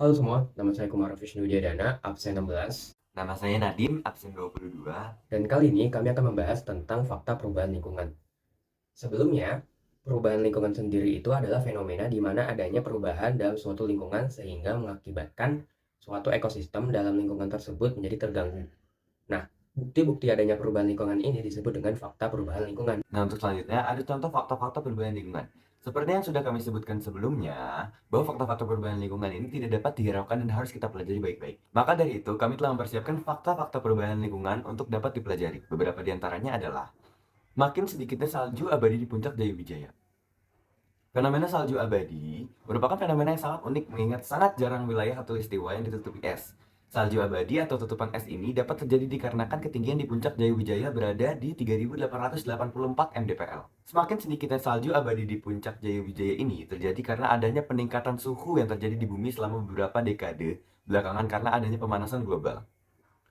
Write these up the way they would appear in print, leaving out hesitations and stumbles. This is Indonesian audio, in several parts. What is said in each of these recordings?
Halo semua, nama saya Kumar Vishnu Widyadana, absen 16. Nama saya Nadim, absen 22. Dan kali ini kami akan membahas tentang fakta perubahan lingkungan. Sebelumnya, perubahan lingkungan sendiri itu adalah fenomena di mana adanya perubahan dalam suatu lingkungan sehingga mengakibatkan suatu ekosistem dalam lingkungan tersebut menjadi terganggu. Nah, bukti-bukti adanya perubahan lingkungan ini disebut dengan fakta perubahan lingkungan. Nah, untuk selanjutnya ada contoh fakta-fakta perubahan lingkungan. Seperti yang sudah kami sebutkan sebelumnya, bahwa fakta-fakta perubahan lingkungan ini tidak dapat dihiraukan dan harus kita pelajari baik-baik. Maka dari itu, kami telah mempersiapkan fakta-fakta perubahan lingkungan untuk dapat dipelajari. Beberapa di antaranya adalah, makin sedikitnya salju abadi di puncak Jayawijaya. Fenomena salju abadi merupakan fenomena yang sangat unik mengingat sangat jarang wilayah atau istiwa yang ditutupi es. Salju abadi atau tutupan es ini dapat terjadi dikarenakan ketinggian di puncak Jayawijaya berada di 3.884 mdpl. Semakin sedikitnya salju abadi di puncak Jayawijaya ini terjadi karena adanya peningkatan suhu yang terjadi di bumi selama beberapa dekade belakangan karena adanya pemanasan global.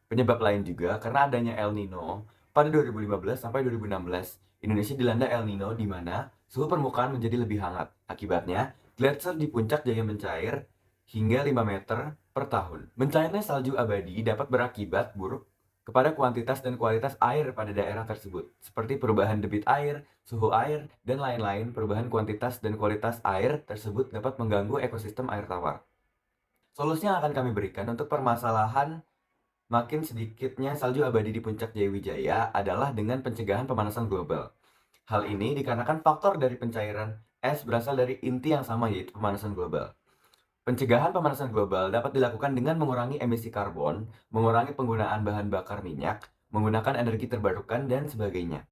Penyebab lain juga karena adanya El Nino pada 2015 sampai 2016, Indonesia dilanda El Nino di mana suhu permukaan menjadi lebih hangat. Akibatnya, gletser di puncak Jaya mencair hingga 5 meter per tahun. Mencairnya salju abadi dapat berakibat buruk kepada kuantitas dan kualitas air pada daerah tersebut, seperti perubahan debit air, suhu air, dan lain-lain. Perubahan kuantitas dan kualitas air tersebut dapat mengganggu ekosistem air tawar. Solusi yang akan kami berikan untuk permasalahan makin sedikitnya salju abadi di puncak Jayawijaya adalah dengan pencegahan pemanasan global. Hal ini dikarenakan faktor dari pencairan es berasal dari inti yang sama yaitu pemanasan global. Pencegahan pemanasan global dapat dilakukan dengan mengurangi emisi karbon, mengurangi penggunaan bahan bakar minyak, menggunakan energi terbarukan, dan sebagainya.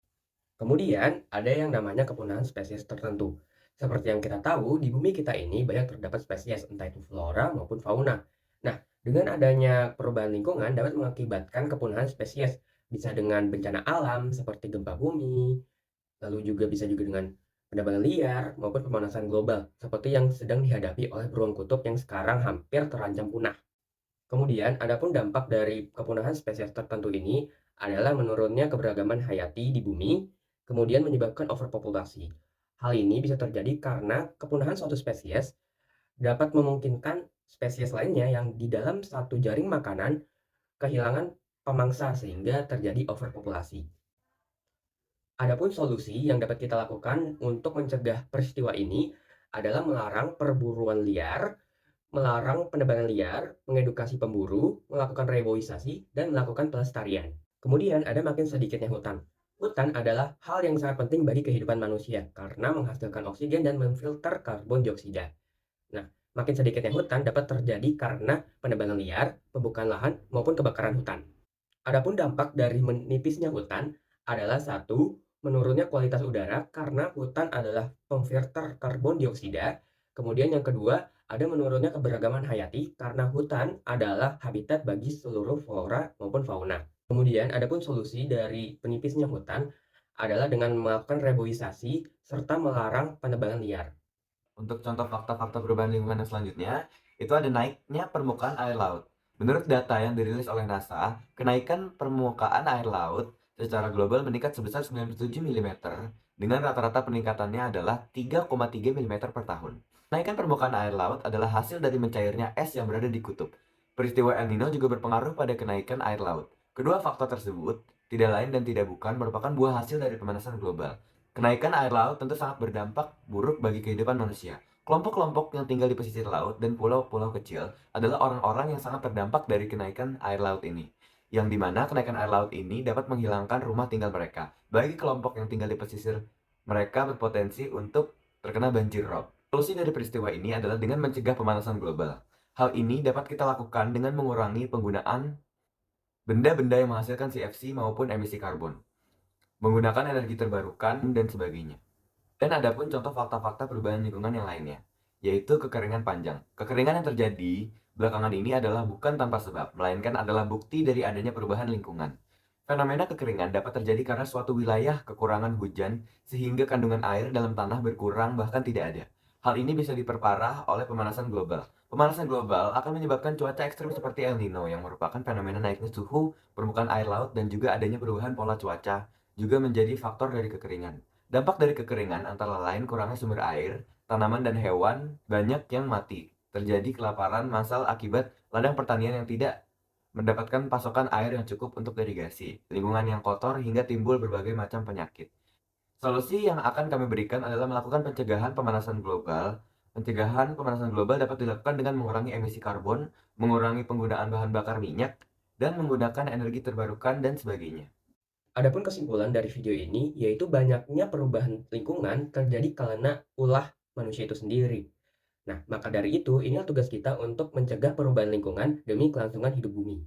Kemudian, ada yang namanya kepunahan spesies tertentu. Seperti yang kita tahu, di bumi kita ini banyak terdapat spesies, entah itu flora maupun fauna. Nah, dengan adanya perubahan lingkungan dapat mengakibatkan kepunahan spesies. Bisa dengan bencana alam seperti gempa bumi, lalu juga bisa juga dengan penebangan liar maupun pemanasan global, seperti yang sedang dihadapi oleh beruang kutub yang sekarang hampir terancam punah. Kemudian, adapun dampak dari kepunahan spesies tertentu ini adalah menurunnya keberagaman hayati di bumi, kemudian menyebabkan overpopulasi. Hal ini bisa terjadi karena kepunahan suatu spesies dapat memungkinkan spesies lainnya yang di dalam satu jaring makanan kehilangan pemangsa sehingga terjadi overpopulasi. Adapun solusi yang dapat kita lakukan untuk mencegah peristiwa ini adalah melarang perburuan liar, melarang penebangan liar, mengedukasi pemburu, melakukan reboisasi, dan melakukan pelestarian. Kemudian ada makin sedikitnya hutan. Hutan adalah hal yang sangat penting bagi kehidupan manusia karena menghasilkan oksigen dan memfilter karbon dioksida. Nah, makin sedikitnya hutan dapat terjadi karena penebangan liar, pembukaan lahan, maupun kebakaran hutan. Adapun dampak dari menipisnya hutan adalah satu, menurunnya kualitas udara karena hutan adalah pemfilter karbon dioksida. Kemudian yang kedua, ada menurunnya keberagaman hayati karena hutan adalah habitat bagi seluruh flora maupun fauna. Kemudian adapun solusi dari penipisnya hutan adalah dengan melakukan reboisasi serta melarang penebangan liar. Untuk contoh fakta-fakta perubahan lingkungan yang selanjutnya, itu ada naiknya permukaan air laut. Menurut data yang dirilis oleh NASA, kenaikan permukaan air laut secara global meningkat sebesar 97 mm, dengan rata-rata peningkatannya adalah 3,3 mm per tahun. Kenaikan permukaan air laut adalah hasil dari mencairnya es yang berada di kutub. Peristiwa El Nino juga berpengaruh pada kenaikan air laut. Kedua faktor tersebut tidak lain dan tidak bukan merupakan buah hasil dari pemanasan global. Kenaikan air laut tentu sangat berdampak buruk bagi kehidupan manusia. Kelompok-kelompok yang tinggal di pesisir laut dan pulau-pulau kecil adalah orang-orang yang sangat terdampak dari kenaikan air laut ini. Yang dimana kenaikan air laut ini dapat menghilangkan rumah tinggal mereka. Bagi kelompok yang tinggal di pesisir, mereka berpotensi untuk terkena banjir rob. Solusi dari peristiwa ini adalah dengan mencegah pemanasan global. Hal ini dapat kita lakukan dengan mengurangi penggunaan benda-benda yang menghasilkan CFC maupun emisi karbon, menggunakan energi terbarukan, dan sebagainya. Dan ada pun contoh fakta-fakta perubahan lingkungan yang lainnya, yaitu kekeringan panjang. Kekeringan yang terjadi belakangan ini adalah bukan tanpa sebab, melainkan adalah bukti dari adanya perubahan lingkungan. Fenomena kekeringan dapat terjadi karena suatu wilayah kekurangan hujan sehingga kandungan air dalam tanah berkurang bahkan tidak ada. Hal ini bisa diperparah oleh pemanasan global. Pemanasan global akan menyebabkan cuaca ekstrim seperti El Nino yang merupakan fenomena naiknya suhu permukaan air laut dan juga adanya perubahan pola cuaca juga menjadi faktor dari kekeringan. Dampak dari kekeringan antara lain kurangnya sumber air, tanaman dan hewan banyak yang mati. terjadi kelaparan massal akibat ladang pertanian yang tidak mendapatkan pasokan air yang cukup untuk irigasi, lingkungan yang kotor, hingga timbul berbagai macam penyakit. Solusi yang akan kami berikan adalah melakukan pencegahan pemanasan global. Pencegahan pemanasan global dapat dilakukan dengan mengurangi emisi karbon, mengurangi penggunaan bahan bakar minyak, dan menggunakan energi terbarukan dan sebagainya. Adapun kesimpulan dari video ini yaitu banyaknya perubahan lingkungan terjadi karena ulah manusia itu sendiri. Nah, maka dari itu inilah tugas kita untuk mencegah perubahan lingkungan demi kelangsungan hidup bumi.